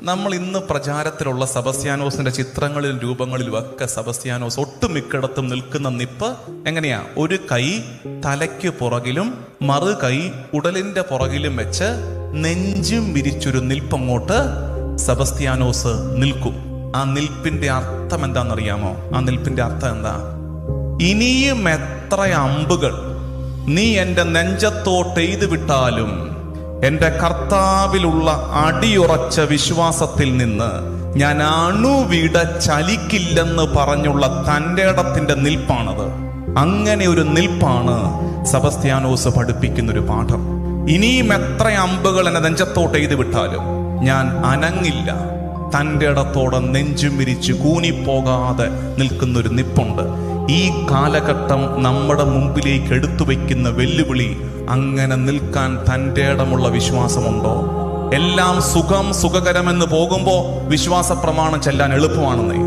നമ്മൾ ഇന്ന് പ്രചാരത്തിലുള്ള സെബസ്ത്യാനോസിന്റെ ചിത്രങ്ങളിലും രൂപങ്ങളിലും ഒക്കെ സെബസ്ത്യാനോസ് ഒട്ടുമിക്കടത്തും നിൽക്കുന്ന നിപ്പ് എങ്ങനെയാ? ഒരു കൈ തലയ്ക്ക് പുറകിലും മറു കൈ ഉടലിന്റെ പുറകിലും വെച്ച് നെഞ്ചും വിരിച്ചൊരു നിൽപ്പങ്ങോട്ട് സെബസ്ത്യാനോസ് നിൽക്കും. ആ നിൽപ്പിന്റെ അർത്ഥം എന്താണെന്നറിയാമോ? ആ നിൽപ്പിന്റെ അർത്ഥം എന്താ? ഇനിയും എത്ര അമ്പുകൾ നീ എന്റെ നെഞ്ചത്തോട്ട് എയ്തു വിട്ടാലും എന്റെ കർത്താവിലുള്ള അടിയുറച്ച വിശ്വാസത്തിൽ നിന്ന് ഞാൻ അണുവിട ചലിക്കില്ലെന്ന് പറഞ്ഞുള്ള തന്റെ ഇടത്തിന്റെ നിൽപ്പാണത്. അങ്ങനെ ഒരു നിൽപ്പാണ് സെബസ്ത്യാനോസ് പഠിപ്പിക്കുന്ന ഒരു പാഠം. ഇനിയും എത്ര അമ്പുകൾ എന്നെ നെഞ്ചത്തോട്ട് എയ്തു വിട്ടാലും ഞാൻ അനങ്ങില്ല. തന്റെ ഇടത്തോടെ നെഞ്ചും വിരിച്ച് കൂനിപ്പോകാതെ നിൽക്കുന്നൊരു നിപ്പുണ്ട്. ഈ കാലഘട്ടം നമ്മുടെ മുമ്പിലേക്ക് എടുത്തു വയ്ക്കുന്ന വെല്ലുവിളി, അങ്ങനെ നിൽക്കാൻ തന്റെ ഇടമുള്ള വിശ്വാസമുണ്ടോ? എല്ലാം സുഖകരമെന്ന് പോകുമ്പോ വിശ്വാസ പ്രമാണം ചെല്ലാൻ എളുപ്പമാണെന്നേ.